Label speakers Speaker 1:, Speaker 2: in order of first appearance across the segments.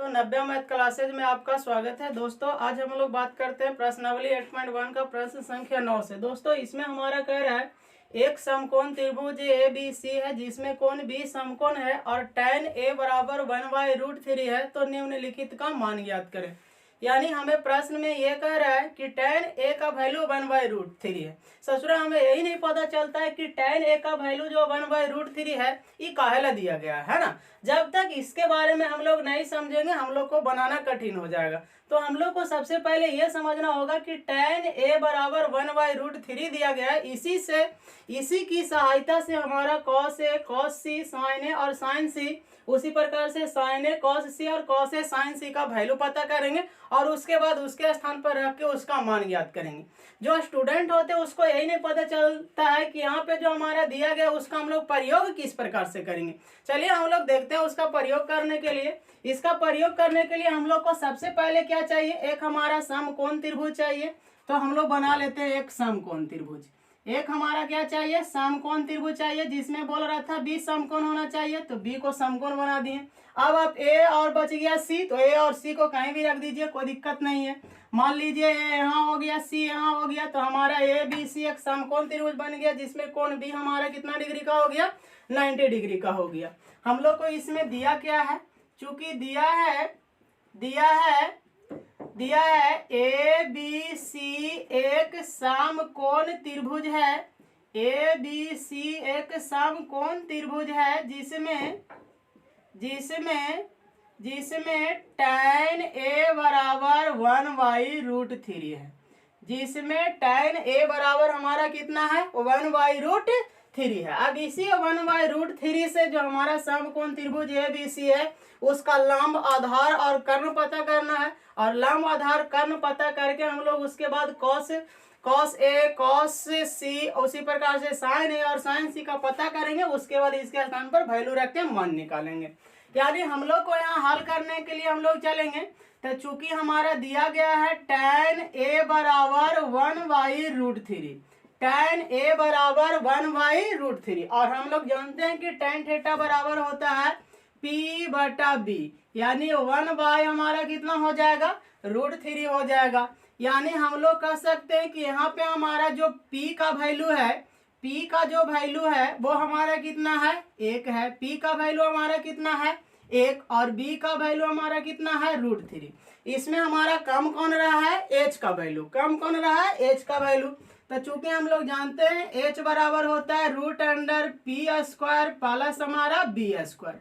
Speaker 1: दोस्तों 90 math classes में आपका स्वागत है। दोस्तों आज हम लोग बात करते हैं प्रश्नावली 8.1 का प्रश्न संख्या 9 से। दोस्तों इसमें हमारा कह रहा है एक समकोण त्रिभुज ए बी सी है जिसमें कोण बी समकोण है और tan a बराबर 1/√3 है, तो निम्नलिखित का मान ज्ञात करें। यानी हमें प्रश्न में ये कह रहा है कि tan a का वैल्यू 1/√3 है। ससुरा हमें यही नहीं पता चलता है कि tan a का वैल्यू जो 1/√3 है ये काहेला दिया गया है ना। जब तक इसके बारे में हम लोग नहीं समझेंगे हम लोग को बनाना कठिन हो जाएगा। तो हम लोग को सबसे पहले ये समझना होगा कि tan a बराबर 1/√3 दिया गया है। इसी की सहायता से हमारा cos a, cos c, sin a और sin c, उसी प्रकार से sin a, cos c और cos a, sin c का वैल्यू पता करेंगे और उसके बाद उसके स्थान पर रख के उसका मान ज्ञात करेंगे। जो स्टूडेंट होते हैं उसको यही नहीं पता चलता है कि यहाँ पे जो हमारा दिया गया उसका हम लोग प्रयोग किस प्रकार से करेंगे। चलिए हम लोग देखते हैं उसका प्रयोग करने के लिए। इसका प्रयोग करने के लिए हम लोग को सबसे पहले क्या चाहिए, एक हमारा समकोण त्रिभुज चाहिए। तो हम लोग बना लेते हैं एक समकोण त्रिभुज। एक हमारा क्या चाहिए, समकोण त्रिभुज चाहिए जिसमें बोल रहा था बी समकोण होना चाहिए, तो बी को समकोण बना दिए। अब आप ए और बच गया सी, तो ए और सी को कहीं भी रख दीजिए, कोई दिक्कत नहीं है। मान लीजिए ए यहाँ हो गया, सी यहाँ हो गया, तो हमारा ए बी सी एक समकोण त्रिभुज बन गया जिसमें कोण बी हमारा कितना डिग्री का हो गया, 90 डिग्री का हो गया। हम लोग को इसमें दिया क्या है, चूंकि दिया है ए बी सी एक समकोण त्रिभुज है। ए बी सी एक समकोण त्रिभुज है जिसमें tan a बराबर 1/√3 है। जिसमें tan a बराबर हमारा कितना है, 1/√3 है। अब इसी 1/√3 से जो हमारा समकोण त्रिभुज ए बी सी है उसका लंब, आधार और कर्ण पता करना है। और लंब, आधार, कर्ण पता करके हम लोग उसके बाद cos a, cos c, उसी प्रकार से sin a और sin c का पता करेंगे। उसके बाद इसके स्थान पर वैल्यू रख के मान निकालेंगे। यानी हम लोग को यहाँ हल करने के लिए हम लोग चलेंगे। तो चूंकि हमारा दिया गया है tan a बराबर 1/√3, tan a बराबर 1/√3, और हम लोग जानते हैं कि tan थीटा बराबर होता है p/b, यानी 1/ हमारा कितना हो जाएगा, √3 हो जाएगा। यानी हम लोग कह सकते हैं कि यहाँ पे हमारा जो p का वैल्यू है, p का जो वैल्यू है वो हमारा कितना है, 1 है। p का वैल्यू हमारा कितना है, 1, और b का वैल्यू हमारा कितना है, √3। इसमें हमारा कम कौन रहा है, h का वैल्यू, कम कौन रहा है, h का वैल्यू। तो चूंकि हम लोग जानते हैं h बराबर होता है √p² प्लस हमारा b²,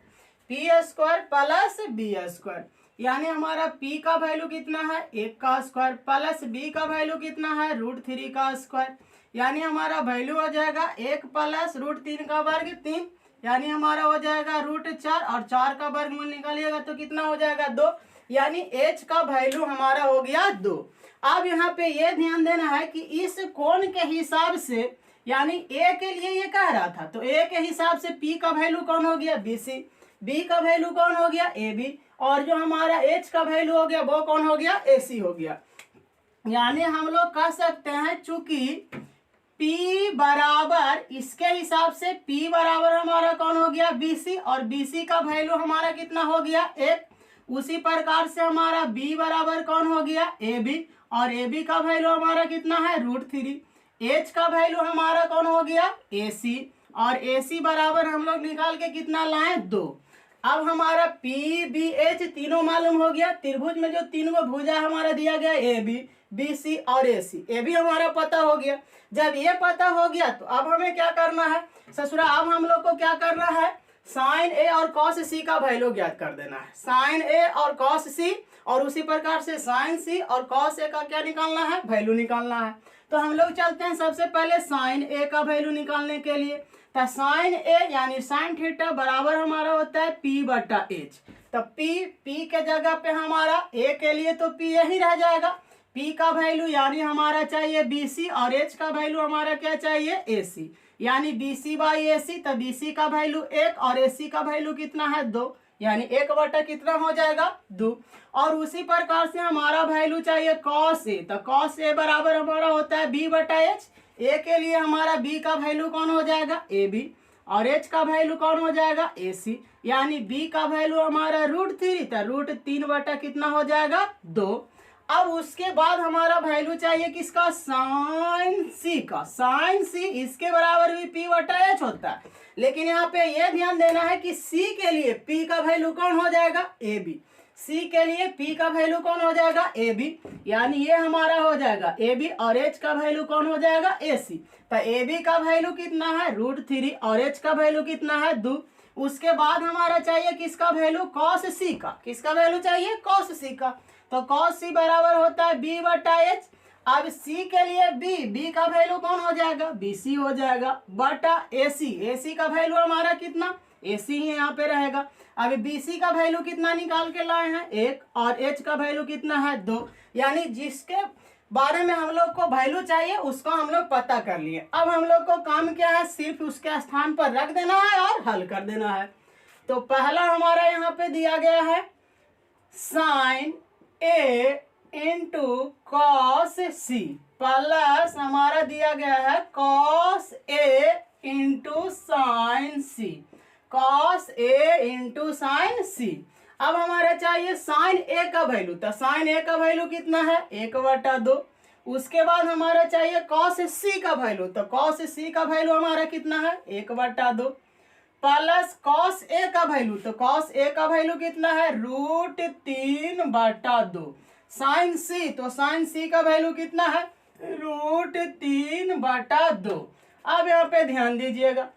Speaker 1: p² प्लस b², यानी हमारा p का वैल्यू कितना है, 1 का स्क्वायर, प्लस b का वैल्यू कितना है, √3 का स्क्वायर, यानी हमारा वैल्यू हो जाएगा 1 प्लस √3 का वर्ग 3, यानी हमारा हो जाएगा √4, और 4 का वर्गमूल निकालिएगा तो कितना हो जाएगा, 2, यानी h का वैल्यू हमारा हो गया 2। अब यहाँ पे ये ध्यान देना है कि इस कोण के हिसाब से, यानी a के लिए ये कह रहा था, तो a के हिसाब से p का वैल्यू कौन हो गया, bc, b का वैल्यू कौन हो गया, ab, और जो हमारा h का वैल्यू हो गया वो कौन हो गया, ac हो गया। यानी हम लोग कह सकते हैं चूंकि p बराबर, इसके हिसाब से p बराबर हमारा कौन हो गया, bc, और bc का वैल्यू हमारा कितना हो गया, 1। उसी प्रकार से हमारा b बराबर कौन हो गया, ab, और ab का वैल्यू हमारा कितना है, √3। h का वैल्यू हमारा कौन हो गया, ac, और ac बराबर हम लोग निकाल के कितना लाए, 2। अब हमारा p b h तीनों मालूम हो गया। त्रिभुज में जो तीनों भुजा हमारा दिया गया ए बी, बी सी और ए सी, ये भी हमारा पता हो गया। जब ये पता हो गया तो अब हमें क्या करना है ससुरा, अब हम लोग को क्या करना है, साइन ए और कॉस सी का वैल्यू ज्ञात कर देना है। साइन ए और कॉस सी, और उसी प्रकार से साइन सी और कॉस ए का क्या निकालना है, वैल्यू निकालना है। तो हम लोग चलते हैं सबसे पहले साइन ए का वैल्यू निकालने के लिए। तो साइन ए यानी साइन थीटा बराबर हमारा होता है p/h। तो p के जगह पे हमारा a के लिए तो p यही रह जाएगा। p का वैल्यू यानी हमारा चाहिए bc, और h का वैल्यू हमारा क्या चाहिए, ac, यानी bc/ac। तो bc का वैल्यू 1 और ac का वैल्यू कितना है, 2, यानी 1 कितना हो जाएगा, 2। और उसी प्रकार से हमारा वैल्यू चाहिए cos a। तो cos a बराबर हमारा होता है b/h। a के लिए हमारा b का वैल्यू कौन हो जाएगा, ab, और h का वैल्यू कौन हो जाएगा, AC, यानी b का वैल्यू हमारा √3, तो √3 बटा कितना हो जाएगा 2। अब उसके बाद हमारा वैल्यू चाहिए किसका, साइन c का। साइन c इसके बराबर भी p बटा h होता है, लेकिन यहाँ पे ये ध्यान देना है कि c के लिए p का वैल्यू कौन हो जाएगा, ab। c के लिए p का वैल्यू कौन हो जाएगा, ab, यानी ये हमारा हो जाएगा ab, और h का वैल्यू कौन हो जाएगा, ac। तो ab का वैल्यू कितना है √3 और h का वैल्यू कितना है 2। उसके बाद हमारा चाहिए किसका वैल्यू, cos c का। किसका वैल्यू चाहिए, cos c का। तो cos c बराबर होता है b बटा h। अब c के लिए b का वैल्यू कौन हो जाएगा, bc हो जाएगा, बटा ac का वैल्यू हमारा कितना, ac ही यहाँ पे रहेगा। अब bc का वैल्यू कितना निकाल के लाए हैं 1, और h का वैल्यू कितना है 2, यानी जिसके बारे में हम लोग को वैल्यू चाहिए उसको हम लोग पता कर लिए। अब हम लोग को काम क्या है, सिर्फ उसके स्थान पर रख देना है और हल कर देना है। तो पहला हमारा यहाँ पे दिया गया है sine a into cos c, plus हमारा दिया गया है cos a into sine c, cos a into sine c। अब हमारा चाहिए साइन a का वैल्यू, तो साइन a का वैल्यू कितना है 1/2। उसके बाद हमारा चाहिए कॉस c का वैल्यू, तो कॉस c का वैल्यू हमारा कितना है 1/2, प्लस कॉस a का वैल्यू, तो कॉस a का वैल्यू कितना है √3/2। साइन c, तो साइन c का वैल्यू कितना है √3/2। अब यहाँ पे ध्यान दीजिएगा,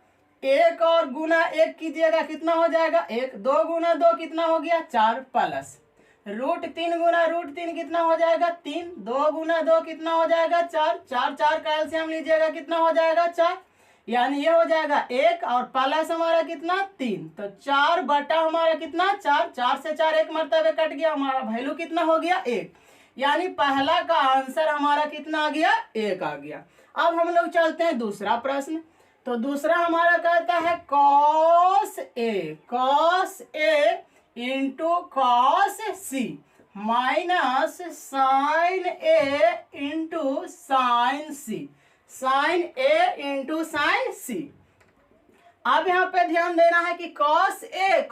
Speaker 1: 1 और गुना 1 कीजिएगा कितना हो जाएगा 1, 2 गुना 2 कितना हो गया 4, प्लस √3 गुना √3 कितना हो जाएगा 3, 2 गुना 2 कितना हो जाएगा 4, 4 का एलसीएम लीजिएगा कितना हो जाएगा 4, यानी ये हो जाएगा 1 और प्लस हमारा कितना 3, तो 4 बटा हमारा कितना 4, 4 से 4 एक मरतबे कट गया, हमारा वैल्यू कितना हो गया 1, यानी पहला का आंसर हमारा कितना आ गया 1 आ गया। अब हम लोग चलते हैं दूसरा प्रश्न। तो दूसरा हमारा कहता है cos A into cos C minus sign A into sine C, sign A into sine सी। अब यहाँ पे ध्यान देना है कि cos a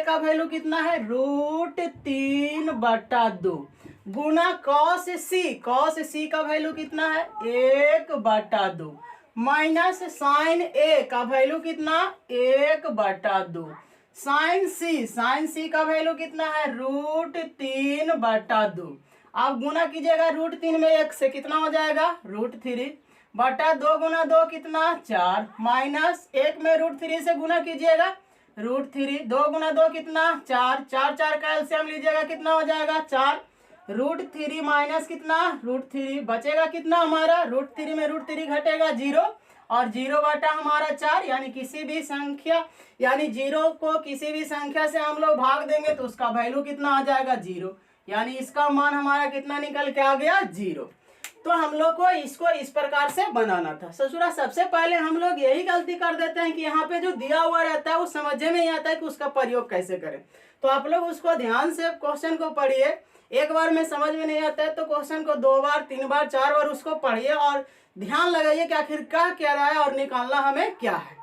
Speaker 1: का वैल्यू कितना है √3/2 गुना cos c का वैल्यू कितना है 1/2 माइनस साइन a का वैल्यू कितना 1/2 साइन c का वैल्यू कितना है √3/2। अब गुना कीजिएगा √3 में 1 से कितना हो जाएगा √3 बटा 2 गुना 2 कितना 4 माइनस 1 में √3 से गुना कीजिएगा √3, 2 गुना 2 कितना 4, 4 का एलसीएम लीजिएगा कितना हो जाएगा 4, √3 माइनस कितना √3 बचेगा कितना हमारा √3 में √3 घटेगा 0 और 0 बटा हमारा 4, यानी किसी भी संख्या यानी 0 को किसी भी संख्या से हम लोग भाग देंगे तो उसका वैल्यू कितना आ जाएगा 0, यानी इसका मान हमारा कितना निकल के आ गया 0। तो हम लोग को इसको इस प्रकार से बनाना था। ससुरा सबसे पहले हम लोग यही गलती कर देते हैं कि यहाँ पे जो दिया हुआ रहता है वो समझे में नहीं आता है कि उसका प्रयोग कैसे करें। तो आप लोग उसको ध्यान से क्वेश्चन को पढ़िए, एक बार में समझ में नहीं आता है तो क्वेश्चन को 2 बार 3 बार 4 बार उसको पढ़िए और ध्यान लगाइए कि आखिर क्या रहा है और निकालना हमें क्या है।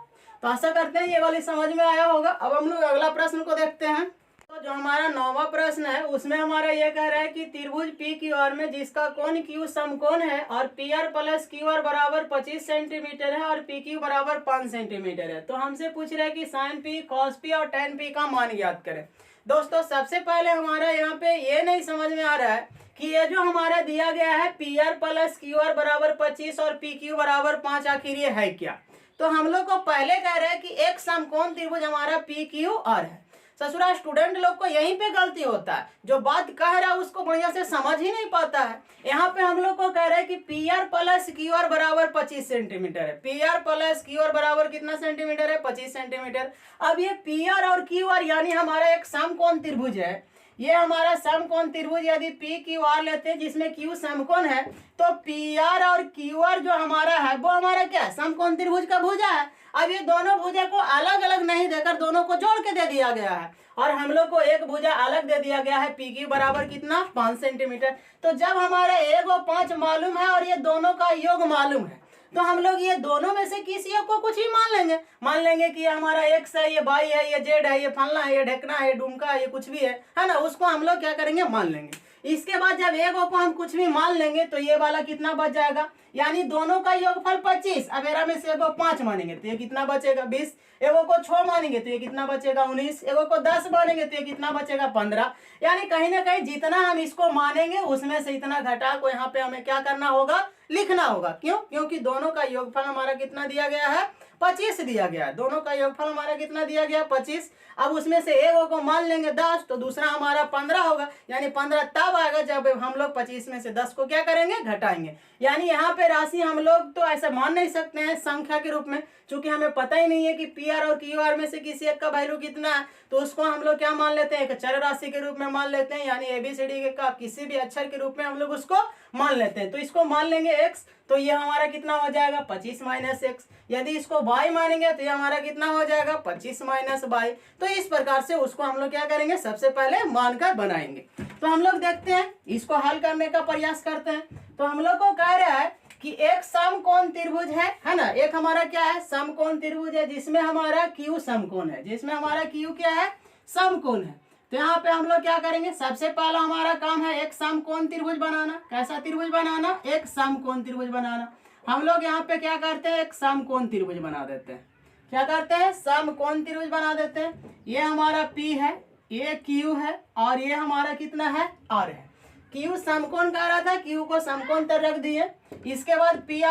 Speaker 1: तो आशा करते हैं ये वाली समझ में आया होगा। अब हम लोग अगला प्रश्न को देखते हैं। तो जो हमारा 9वां प्रश्न है उसमें हमारा ये कह रहा है कि त्रिभुज पी क्यू आर में जिसका कोण क्यू समकोण है और P R plus Q R बराबर 25 सेंटीमीटर है और पी क्यू बराबर 5 सेंटीमीटर है। तो हमसे पूछ रहा है कि साइन पी कॉस पी और टेन पी का मान ज्ञात करें। दोस्तों सबसे पहले हमारा यहाँ पे ये नहीं समझ में आ रहा है कि ये जो हमारा दिया गया है P R plus Q R बराबर 25 और पी क्यू बराबर 5 आखिर ये है क्या। तो हम लोग को पहले कह रहे हैं कि एक समकोण त्रिभुज हमारा पी क्यू आर है। ससुरा स्टूडेंट लोग को यहीं पे गलती होता है, जो बात कह रहा है उसको बढ़िया से समझ ही नहीं पाता है। यहाँ पे हम लोग को कह रहे हैं कि P R plus Q R बराबर 25 सेंटीमीटर है। P R plus Q R बराबर कितना सेंटीमीटर है 25 सेंटीमीटर। अब ये पी आर और क्यू आर यानी हमारा एक समकोण त्रिभुज है। ये हमारा समकोण त्रिभुज यदि पी क्यू आर लेते हैं जिसमें क्यू समकोण है तो पी आर और क्यू आर जो हमारा है वो हमारा क्या है समकोण त्रिभुज का भुजा है। अब ये दोनों भुजा को अलग अलग नहीं देकर दोनों को जोड़ के दे दिया गया है और हम लोग को एक भुजा अलग दे दिया गया है पी क्यू बराबर कितना 5 सेंटीमीटर। तो जब हमारा 1 और 5 मालूम है और ये दोनों का योग मालूम है तो हम लोग ये दोनों में से किसी एक को कुछ ही मान लेंगे कि ये हमारा एक्स है, ये वाई है, ये जेड है, ये फलना है, ये ढेकना है, ये डुमका है, ये कुछ भी है ना, उसको हम लोग क्या करेंगे, मान लेंगे। इसके बाद जब एक को हम कुछ भी मान लेंगे तो ये वाला कितना बच जाएगा, यानी दोनों का योगफल 25। अब एरा में से एगो 5 मानेंगे तो ये कितना बचेगा 20, एगो को 6 मानेंगे तो ये कितना बचेगा 19, एगो को 10 मानेंगे तो ये कितना बचेगा 15। यानी कहीं ना कहीं जितना हम इसको मानेंगे उसमें से इतना घटा को यहाँ पे हमें क्या करना होगा, लिखना होगा। क्यों? क्योंकि दोनों का योगफल हमारा कितना दिया गया है, 25 दिया गया है। दोनों का योगफल हमारा कितना दिया गया, 25। अब उसमें से एक को मान लेंगे 10 तो दूसरा हमारा 15 होगा, यानी 15 तब आएगा जब हम लोग 25 में से 10 को क्या करेंगे, घटाएंगे। यानी यहाँ पे राशि हम लोग तो ऐसे मान नहीं सकते हैं संख्या के रूप में, क्योंकि हमें पता ही नहीं है कि पी आर और क्यू आर में से किसी एक का वैल्यू कितना है, तो उसको हम लोग क्या मान लेते हैं, एक चर राशि के रूप में मान लेते हैं, यानी एबीसीडी का किसी भी अक्षर के रूप में हम लोग उसको मान लेते हैं। तो इसको मान लेंगे x, तो ये हमारा कितना हो जाएगा 25 माइनस एक्स। यदि इसको y मानेंगे तो ये हमारा कितना हो जाएगा 25 माइनस y। तो इस प्रकार से उसको हम लोग क्या करेंगे, सबसे पहले मानकर बनाएंगे। तो हम लोग देखते हैं, इसको हल करने का प्रयास करते हैं। तो हम लोग को कह रहा है कि एक समकोण त्रिभुज है ना, एक हमारा क्या है, समकोण त्रिभुज है, जिसमें हमारा क्यू समकोण है, जिसमें हमारा क्यू क्या है, समकोण है। तो यहाँ पे हम लोग क्या करेंगे, सबसे पहला हमारा काम है एक समकोण त्रिभुज बनाना। कैसा त्रिभुज बनाना, एक समकोण त्रिभुज बनाना। हम लोग यहाँ पे क्या करते हैं, एक समकोण त्रिभुज बना देते हैं। क्या करते हैं, समकोण त्रिभुज बना देते हैं। ये हमारा P है, ये Q है, और ये हमारा कितना है, R है। Q समकोण कह रहा था, Q को समकोण तक रख दिए। इसके बाद P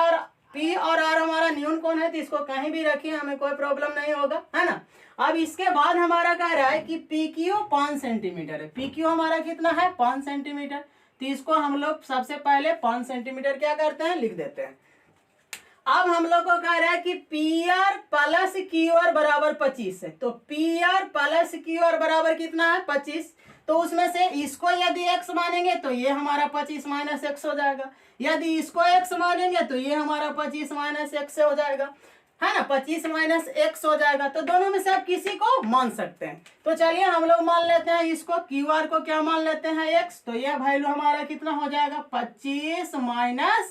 Speaker 1: और R हमारा न्यून कोण है, तो इसको कहीं भी रखिए, हमें कोई प्रॉब्लम नहीं होगा, है ना। अब इसके बाद हमारा कह रहा है कि PQ 5 सेंटीमीटर है। PQ हमारा कितना है, 5 सेंटीमीटर। तो इसको हम लोग सबसे पहले 5 सेंटीमीटर क्या करते हैं, लिख देते हैं। अब हम लोग को कह रहा है कि PR प्लस QR बराबर 25 है। तो PR प्लस QR बराबर कितना है, 25। तो उसमें से इसको यदि x मानेंगे तो ये हमारा 25 माइनस एक्स हो जाएगा। यदि इसको x मानेंगे तो ये हमारा 25 माइनस एक्स हो जाएगा, है ना, 25 माइनस एक्स हो जाएगा। तो दोनों में से आप किसी को मान सकते हैं। तो चलिए हम लोग मान लेते हैं इसको, QR को क्या मान लेते हैं, x। तो यह वैल्यू हमारा कितना हो जाएगा, 25 माइनस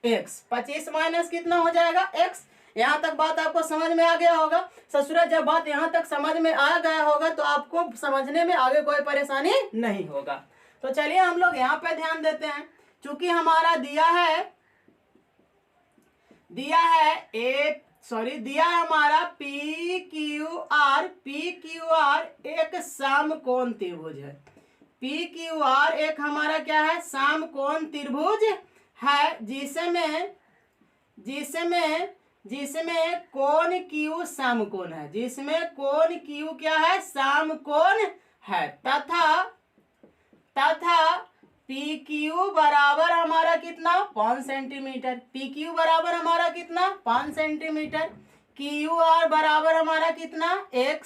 Speaker 1: एक्स। 25 माइनस कितना हो जाएगा, x। यहाँ तक बात आपको समझ में आ गया होगा। ससुरा, जब बात यहाँ तक समझ में आ गया होगा तो आपको समझने में आगे कोई परेशानी नहीं होगा। तो चलिए हम लोग यहाँ पे ध्यान देते हैं। चूंकि हमारा दिया है हमारा PQR एक समकोण त्रिभुज है। PQR एक हमारा क्या है, समकोण त्रिभुज है, जिसमें कोण Q समकोण है, जिसमें कोण Q क्या है, समकोण है, तथा PQ बराबर हमारा कितना, 5 सेंटीमीटर। PQ बराबर हमारा कितना, 5 सेंटीमीटर। QR बराबर हमारा कितना, x।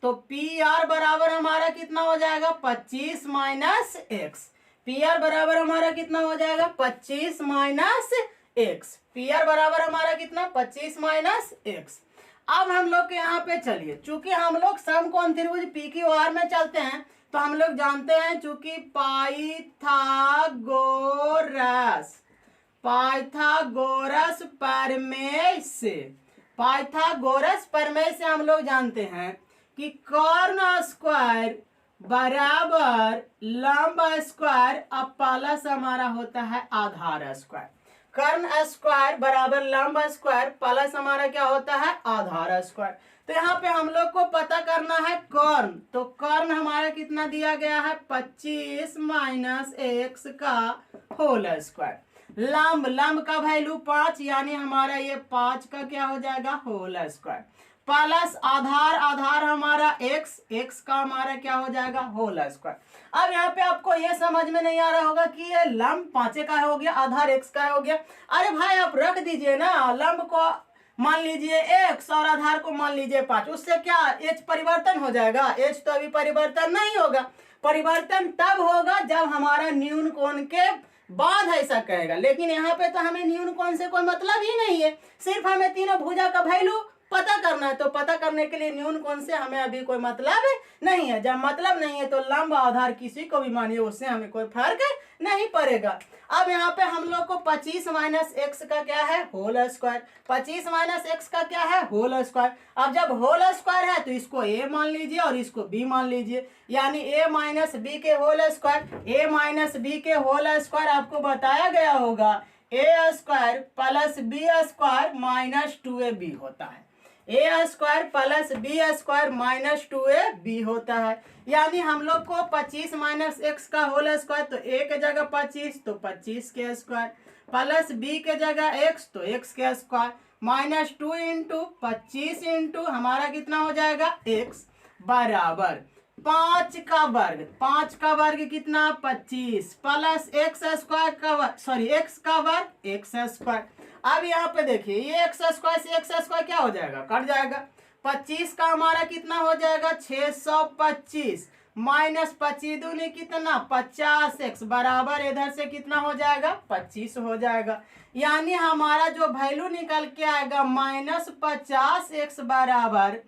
Speaker 1: तो PR बराबर हमारा कितना हो जाएगा, 25 माइनस एक्स। PR बराबर हमारा कितना हो जाएगा, 25 माइनस एक्स। PR बराबर हमारा कितना, 25 माइनस एक्स। अब हम लोग के यहाँ पे चलिए, चूंकि हम लोग समकोण त्रिभुज PQR में चलते हैं, तो हम लोग जानते हैं चूंकि पाइथागोरस प्रमेय से हम लोग जानते हैं कि कर्ण स्क्वायर बराबर लंब स्क्वायर अब प्लस हमारा होता है आधार स्क्वायर। कर्ण स्क्वायर बराबर लंब स्क्वायर प्लस हमारा क्या होता है, आधार स्क्वायर। तो यहाँ पे हम लोग को पता करना है कर्ण। तो कर्ण हमारा कितना दिया गया है, 25 माइनस एक्स का होल स्क्वायर। लंब का वैल्यू 5, यानी हमारा ये 5 का क्या हो जाएगा, होल स्क्वायर। प्लस आधार हमारा x का हमारा क्या हो जाएगा, होल स्क्वायर। अब यहाँ पे आपको ये समझ में नहीं आ रहा होगा कि ये लंब 5 का हो गया, आधार x का हो गया। अरे भाई आप रख दीजिए ना, लंब को मान लीजिए x और आधार को मान लीजिए 5, उससे क्या h परिवर्तन हो जाएगा, h तो अभी परिवर्तन नहीं होगा। परिवर्तन तब होगा जब हमारा न्यून कोण के बाद ऐसा कहेगा, लेकिन यहाँ पे तो हमें न्यून कोण से कोई मतलब ही नहीं है, सिर्फ हमें तीनों भुजा का वैल्यू पता करना है। तो पता करने के लिए न्यून कौन से हमें अभी कोई मतलब नहीं है। जब मतलब नहीं है तो लंब आधार किसी को भी मानिए, उससे हमें कोई फर्क नहीं पड़ेगा। अब यहाँ पे हम लोग को 25 माइनस एक्स का क्या है, होल स्क्वायर। 25 माइनस एक्स का क्या है, होल स्क्वायर। अब जब होल स्क्वायर है तो इसको ए मान लीजिए और इसको बी मान लीजिए, यानी ए माइनस बी के whole square. A minus B के होल स्क्वायर आपको बताया गया होगा A square plus B square minus 2ab होता है। A square plus B square minus 2ab होता है। यानी हम लोग को 25 माइनस एक्स का होल स्क्वायर, तो ए के जगह 25 तो 25 के स्क्वायर, प्लस बी के जगह एक्स तो एक्स के स्क्वायर, माइनस 2 इंटू 25 इंटू हमारा कितना हो जाएगा एक्स, बराबर 5 का वर्ग। 5 का वर्ग कितना 25, प्लस एक्स स्क्वायर का वर्ग, सॉरी एक्स का वर्ग एक्स स्क्वायर। अब यहाँ पे देखिए ये एक्स स्क्वायर से एक्स स्क्वायर क्या हो जाएगा, कट जाएगा। 25 का हमारा कितना हो जाएगा 625, माइनस 25 दूनी कितना 50x, बराबर इधर से कितना हो जाएगा 25 हो जाएगा। यानी हमारा जो वैल्यू निकल के आएगा -50x बराबर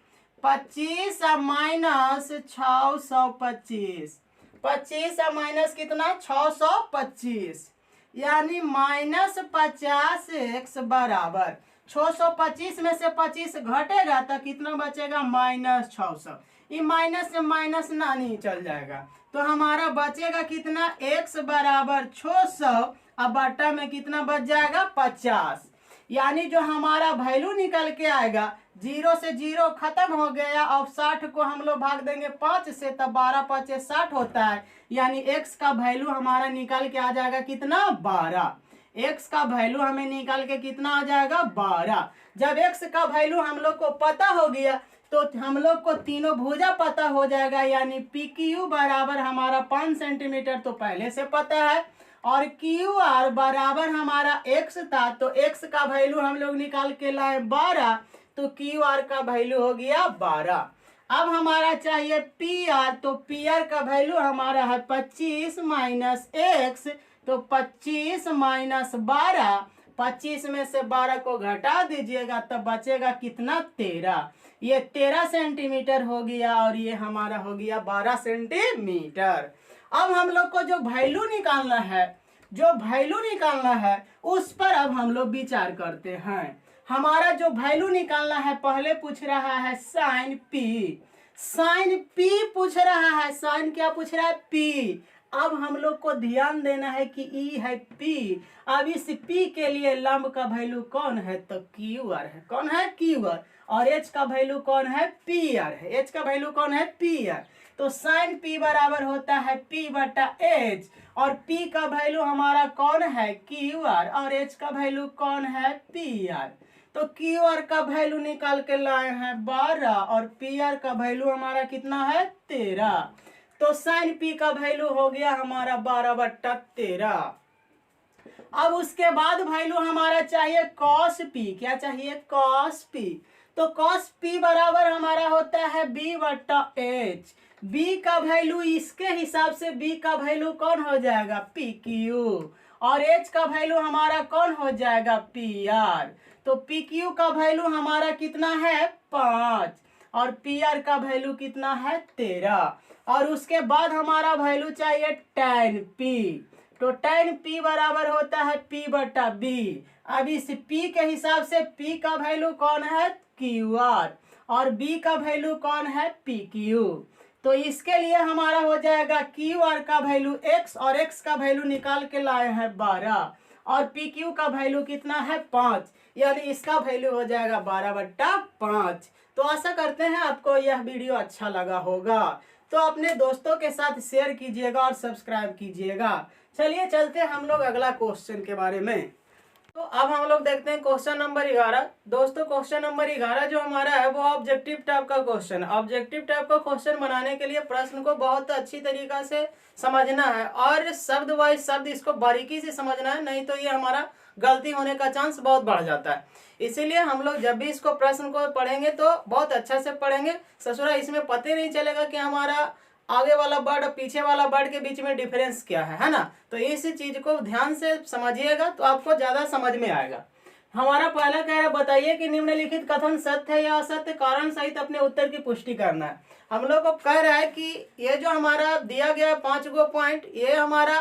Speaker 1: 25 माइनस 625, 25 माइनस कितना 625, यानी -50x बराबर 625 में से 25 घटेगा तो कितना बचेगा -600। ये माइनस से माइनस ना नहीं चल जाएगा, तो हमारा बचेगा कितना x बराबर 600, अब बट्टा में कितना बच जाएगा 50। यानी जो हमारा वैल्यू निकल के आएगा 0 से 0 खत्म हो गया। अब 60 को हम लोग भाग देंगे 5 से, तब 12 5 60 होता है। यानी x का वैल्यू हमारा निकल के आ जाएगा कितना 12। x का वैल्यू हमें निकल के कितना आ जाएगा 12। जब x का वैल्यू हम लोग को पता हो गया तो हम लोग को तीनों भुजा पता हो जाएगा। यानी PQ बराबर हमारा 5 सेंटीमीटर तो पहले से पता है, और QR बराबर हमारा x था, तो x का वैल्यू हम लोग निकाल के लाए 12, तो QR का वैल्यू हो गया 12। अब हमारा चाहिए PR, तो PR का वैल्यू हमारा है 25 माइनस x, तो 25 माइनस 12, 25 में से 12 को घटा दीजिएगा तब बचेगा कितना 13। ये 13 सेंटीमीटर हो गया और ये हमारा हो गया 12 सेंटीमीटर। अब हम लोग को जो वैल्यू निकालना है, उस पर अब हम लोग विचार करते हैं। हमारा जो वैल्यू निकालना है, पहले पूछ रहा है साइन पी पूछ रहा है। साइन क्या पूछ रहा है p। अब हम लोग को ध्यान देना है कि ई है p। अब इस p के लिए लंब का वैल्यू कौन है, तो QR है। कौन है QR। और h का वैल्यू कौन है PR है। h का वैल्यू कौन है PR। तो साइन p बराबर होता है p बटा h, और p का वैल्यू हमारा कौन है QR, और h का वैल्यू कौन है PR। तो QR का वैल्यू निकाल के लाए हैं 12 और PR का वैल्यू हमारा कितना है 13। तो साइन p का वैल्यू हो गया हमारा 12/13। अब उसके बाद वैल्यू हमारा चाहिए cos p। क्या चाहिए cos p। तो cos p बराबर हमारा होता है b/h। b का वैल्यू इसके हिसाब से b का वैल्यू कौन हो जाएगा PQ, और h का वैल्यू हमारा कौन हो जाएगा PR। तो PQ का वैल्यू हमारा कितना है 5 और PR का वैल्यू कितना है 13। और उसके बाद हमारा वैल्यू चाहिए tan p। तो tan p बराबर होता है p/b। अब इस p के हिसाब से p का वैल्यू कौन है QR और b का वैल्यू कौन है PQ। तो इसके लिए हमारा हो जाएगा QR का वैल्यू x और x का वैल्यू निकाल के लाए हैं 12 और PQ का वैल्यू कितना है 5, यानी इसका वैल्यू हो जाएगा 12/5। तो आशा करते हैं आपको यह वीडियो अच्छा लगा होगा, तो अपने दोस्तों के साथ शेयर कीजिएगा और सब्सक्राइब कीजिएगा। चलिए चलते हैं हम लोग अगला क्वेश्चन के बारे में। तो अब हम लोग देखते हैं क्वेश्चन नंबर 11। दोस्तों क्वेश्चन नंबर 11 जो हमारा है वो ऑब्जेक्टिव टाइप का क्वेश्चन। ऑब्जेक्टिव टाइप का क्वेश्चन बनाने के लिए प्रश्न को बहुत अच्छी तरीका से समझना है और शब्द वाइज शब्द इसको बारीकी से समझना है, नहीं तो ये हमारा गलती होने का चांस बहुत बढ़ जाता है। इसीलिए हम लोग जब भी इसको प्रश्न को पढ़ेंगे तो बहुत अच्छा से पढ़ेंगे। ससुरा इसमें पता ही नहीं चलेगा कि हमारा आगे वाला वर्ड और पीछे वाला वर्ड के बीच में डिफरेंस क्या है ना। तो इस चीज को ध्यान से समझिएगा तो आपको ज्यादा समझ में आएगा, हमारा पहला कह रहा है बताइए कि निम्नलिखित कथन सत्य है या असत्य, कारण सहित अपने उत्तर की पुष्टि करना है। हम लोग को कह रहा है कि ये जो हमारा दिया गया 5 गो पॉइंट, ये हमारा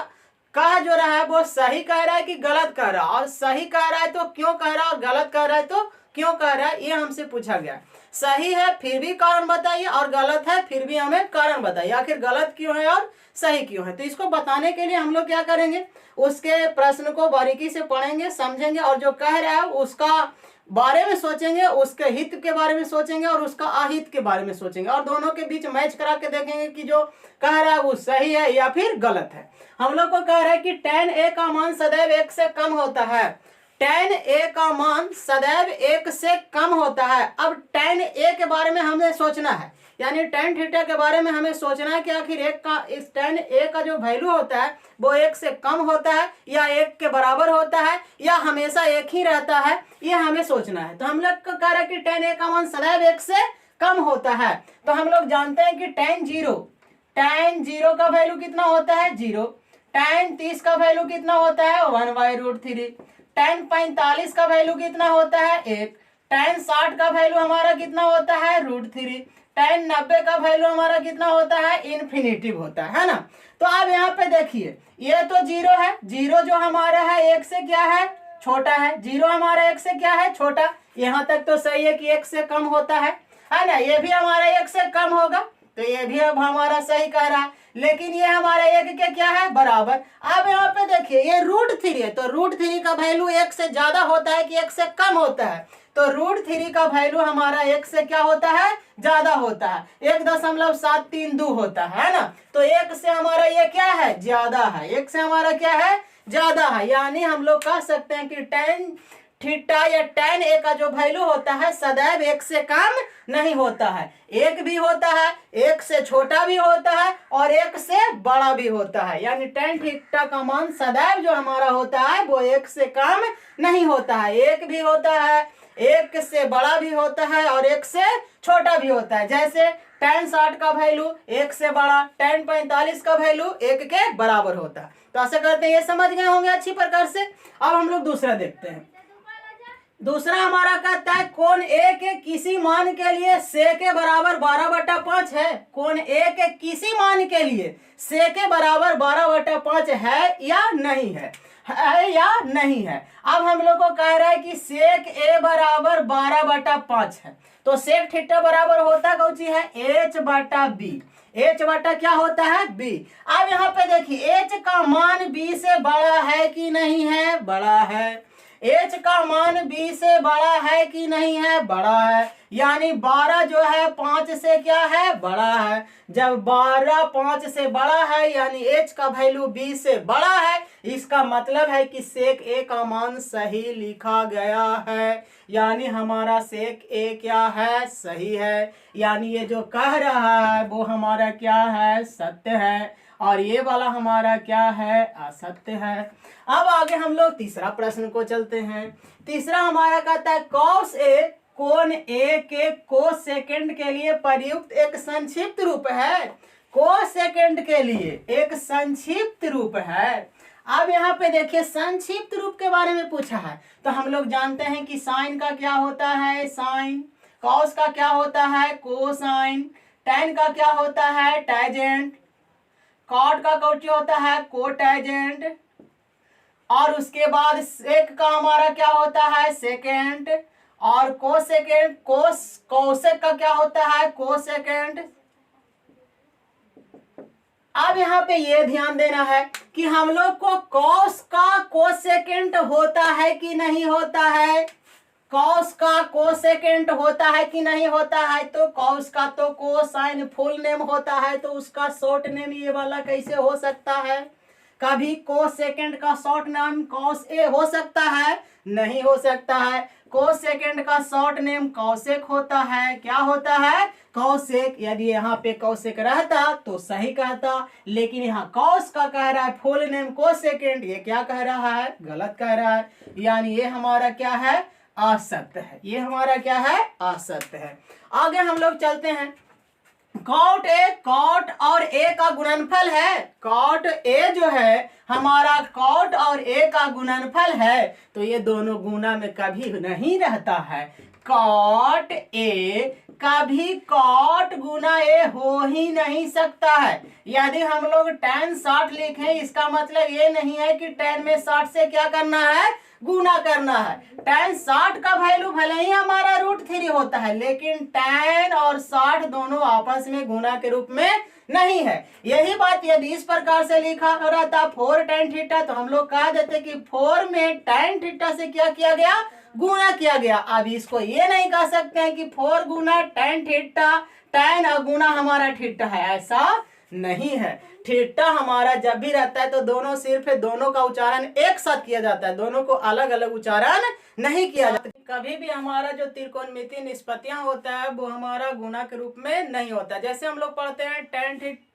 Speaker 1: कह जो रहा है वो सही कह रहा है कि गलत कह रहा है, और सही कह रहा है तो क्यों कह रहा है, और गलत कह रहा है तो क्यों कह रहा है, ये हमसे पूछा गया। सही है फिर भी कारण बताइए, और गलत है फिर भी हमें कारण बताइए, आखिर गलत क्यों है और सही क्यों है। तो इसको बताने के लिए हम लोग क्या करेंगे, उसके प्रश्न को बारीकी से पढ़ेंगे, समझेंगे, और जो कह रहा है उसका बारे में सोचेंगे, उसके हित के बारे में सोचेंगे और उसका अहित के बारे में सोचेंगे, और दोनों के बीच मैच करा के देखेंगे कि जो कह रहा है वो सही है या फिर गलत है। हम लोग को कह रहा है कि tan a का मान सदैव 1 से कम होता है। tan a का मान सदैव 1 से कम होता है। अब tan a के बारे में हमें सोचना है, यानी tan थीटा के बारे में हमें सोचना है कि आखिर इस tan a का जो वैल्यू होता है वो 1 से कम होता है या 1 के बराबर होता है या हमेशा 1 ही रहता है, ये हमें सोचना है। तो हम लोग को कह रहा है कि tan a का मान सदैव 1 से कम होता है। तो हम लोग जानते हैं कि tan 0 का वैल्यू कितना होता है 0, tan 30 का वैल्यू कितना होता है 1/√3, tan 45 का वैल्यू कितना होता है 1, tan 60 का वैल्यू हमारा कितना होता है √3, tan 90 का वैल्यू हमारा कितना होता है इन्फिनिटिव होता है ना। तो अब यहाँ पे देखिए ये तो 0 है, 0 जो हमारा है 1 से क्या है छोटा है, 0 हमारा 1 से क्या है छोटा। यहाँ तक तो सही है कि 1 से कम होता है ना, ये भी हमारा 1 से कम होगा, तो ये भी अब हमारा सही कह रहा है। लेकिन ये हमारा 1 के क्या है बराबर। अब यहाँ पे देखिए ये √3 है, तो √3 का वैल्यू 1 से ज्यादा होता है कि 1 से कम होता है, तो √3 का वैल्यू हमारा 1 से क्या होता है ज्यादा होता है, 1.732 होता है ना। तो 1 से हमारा ये क्या है ज्यादा है, 1 से हमारा क्या है ज्यादा है, यानी हम लोग कह सकते हैं कि tan थीटा या tan a का जो वैल्यू होता है सदैव 1 से कम नहीं होता है, 1 भी होता है, 1 से छोटा भी होता है और 1 से बड़ा भी होता है। यानी tan थीटा का मान सदैव जो हमारा होता है वो 1 से कम नहीं होता है, 1 भी होता है, 1 से बड़ा भी होता है और 1 से छोटा भी होता है। जैसे tan 60 का वैल्यू 1 से बड़ा, tan 45 का वैल्यू 1 के बराबर होता है। तो ऐसा करते हैं, ये समझ गए होंगे अच्छी प्रकार से। अब हम लोग दूसरा देखते हैं। दूसरा हमारा कहता है कोण ए के किसी मान के लिए से के बराबर 12/5 है। कोण ए के किसी मान के लिए से के बराबर 12/5 है या नहीं है या नहीं है। अब हम लोग को कह रहा है कि सेक ए बराबर 12/5 है, तो सेक थीटा बराबर होता कौन सी है h/b, h/ क्या होता है b। अब यहाँ पे देखिए h का मान b से बड़ा है कि नहीं है, बड़ा है। h का मान b से बड़ा है कि नहीं है, बड़ा है। यानी 12 जो है 5 से क्या है बड़ा है। जब 12 5 से बड़ा है यानी h का वैल्यू b से बड़ा है, इसका मतलब है कि सेक a का मान सही लिखा गया है, यानी हमारा सेक a क्या है सही है। यानी ये जो कह रहा है वो हमारा क्या है सत्य है और ये वाला हमारा क्या है असत्य है। अब आगे हम लोग तीसरा प्रश्न को चलते हैं। तीसरा हमारा कहता है कॉस ए कोण ए के कोसेकेंड के लिए प्रयुक्त एक संक्षिप्त रूप है। कोसेकेंड के लिए एक संक्षिप्त रूप है। अब यहाँ पे देखिए संक्षिप्त रूप के बारे में पूछा है, तो हम लोग जानते हैं कि साइन का क्या होता है साइन, कॉस का क्या होता है कोसाइन, टैन का क्या होता है टैजेंट, कॉट का क्या होता है कोटैजेंट, और उसके बाद सेक का हमारा क्या होता है सेकेंड, और कोसेकेंड कोसेक का क्या होता है कोसेकेंड। अब यहाँ पे ये ध्यान देना है कि हम लोग को कॉस का कोसेकेंड होता है कि नहीं होता है, कॉस का कोसेकेंड होता है कि नहीं होता है। तो कॉस का तो कोसाइन फुल नेम होता है, तो उसका शॉर्ट नेम ये वाला कैसे हो सकता है, कभी कोसेकेंड का शॉर्ट नेम कॉस ए हो सकता है नहीं हो सकता है। कोसेकेंड का शॉर्ट नेम कौसेक होता है, क्या होता है कौसेक। यदि यहाँ पे कौसेक रहता तो सही कहता, लेकिन यहाँ कॉस का कह रहा है फुल नेम कोसेकेंड, ये क्या कह रहा है गलत कह रहा है, यानी ये हमारा क्या है असत्य है, ये हमारा क्या है असत्य है। आगे हम लोग चलते हैं। कॉट ए कॉट और ए का गुणनफल है, कॉट ए जो है हमारा कॉट और ए का गुणनफल है तो ये दोनों गुना में कभी नहीं रहता है। कॉट ए कभी कॉट गुना ए हो ही नहीं सकता है। यदि हम लोग tan 60 लिखें इसका मतलब ये नहीं है कि tan में 60 से क्या करना है, गुना करना है। tan 60 का वैल्यू भले ही हमारा √3 होता है लेकिन tan और 60 दोनों आपस में गुना के रूप में नहीं है। यही बात यदि इस प्रकार से लिखा हो रहा था 4 tan थीटा तो हम लोग कह देते कि 4 में tan थीटा से क्या किया गया, गुना किया गया। अब इसको ये नहीं कह सकते हैं कि 4 गुना tan थीटा, tan और गुना हमारा थीटा है, ऐसा नहीं है। थीटा हमारा जब भी रहता है तो दोनों सिर्फ दोनों का उच्चारण एक साथ किया जाता है, दोनों को अलग अलग उच्चारण नहीं किया जाता। कभी भी हमारा जो त्रिकोणमितीय निष्पत्तियां होता है वो हमारा गुना के रूप में नहीं होता। जैसे हम लोग पढ़ते हैं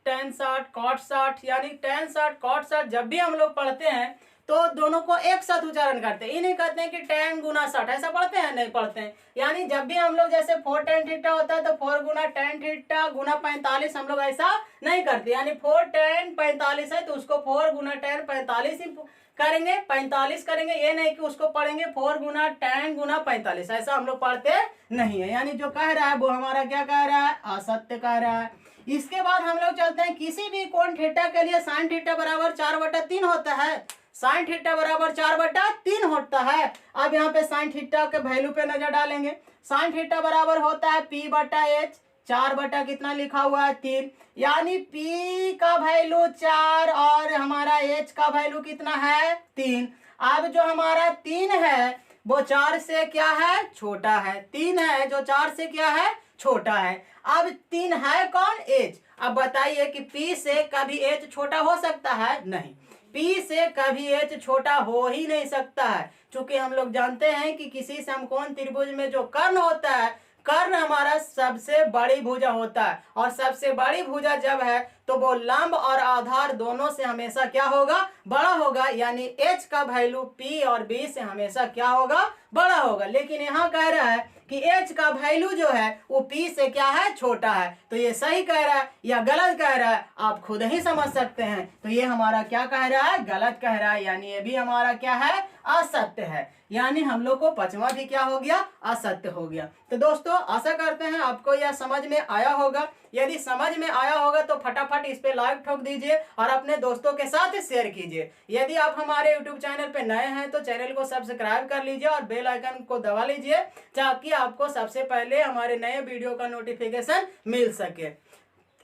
Speaker 1: tan 60 cot 60, यानी tan 60 cot 60 जब भी हम लोग पढ़ते हैं तो दोनों को एक साथ उच्चारण करते हैं। ये नहीं कहते हैं कि tan गुना 60, ऐसा पढ़ते हैं, नहीं पढ़ते हैं। यानी जब भी हम लोग जैसे 4 tan थीटा होता है तो 4 गुना tan थीटा गुना 45, हम लोग ऐसा नहीं करते। यानी 4 tan 45 है तो उसको 4 गुना tan 45 ही करेंगे, 45 करेंगे। ये नहीं कि उसको पढ़ेंगे 4 गुना tan गुना 45, ऐसा हम लोग पढ़ते नहीं है। यानी जो कह रहा है वो हमारा क्या कह रहा है, असत्य कह रहा है। इसके बाद हम लोग चलते हैं किसी भी कोण थीटा के लिए sin थीटा बराबर 4/3 होता है। sin थीटा बराबर 4/3 होता है। अब यहाँ पे sin थीटा के वैल्यू पे नजर डालेंगे। sin थीटा बराबर होता है P/H, 4 कितना लिखा हुआ है 3, यानी P का वैल्यू 4 और हमारा H का वैल्यू कितना है 3। अब जो हमारा 3 है वो 4 से क्या है, छोटा है। 3 है जो 4 से क्या है, छोटा है। अब 3 है कौन, H। अब बताइए कि P से कभी H छोटा हो सकता है, नहीं। P से कभी H छोटा हो ही नहीं सकता है, क्योंकि हम लोग जानते हैं कि किसी समकोण त्रिभुज में जो कर्ण होता है, कर्ण हमारा सबसे बड़ी भुजा होता है, और सबसे बड़ी भुजा जब है तो वो लंब और आधार दोनों से हमेशा क्या होगा, बड़ा होगा। यानी H का वैल्यू P और B से हमेशा क्या होगा, बड़ा होगा। लेकिन यहाँ कह रहा है कि H का वैल्यू जो है वो P से क्या है, छोटा है। तो ये सही कह रहा है या गलत कह रहा है, आप खुद ही समझ सकते हैं। तो ये हमारा क्या कह रहा है, गलत कह रहा है। यानी ये भी हमारा क्या है, असत्य है। यानी हम लोग को पांचवा भी क्या हो गया, असत्य हो गया। तो दोस्तों आशा करते हैं आपको यह समझ में आया होगा। यदि समझ में आया होगा तो फटाफट इस पे लाइक ठोक दीजिए और अपने दोस्तों के साथ शेयर कीजिए। यदि आप हमारे यूट्यूब चैनल पे नए हैं तो चैनल को सब्सक्राइब कर लीजिए और बेल आइकन को दबा लीजिए ताकि आपको सबसे पहले हमारे नए वीडियो का नोटिफिकेशन मिल सके।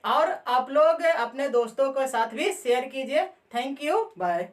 Speaker 1: और आप लोग अपने दोस्तों के साथ भी शेयर कीजिए। Thank you, bye.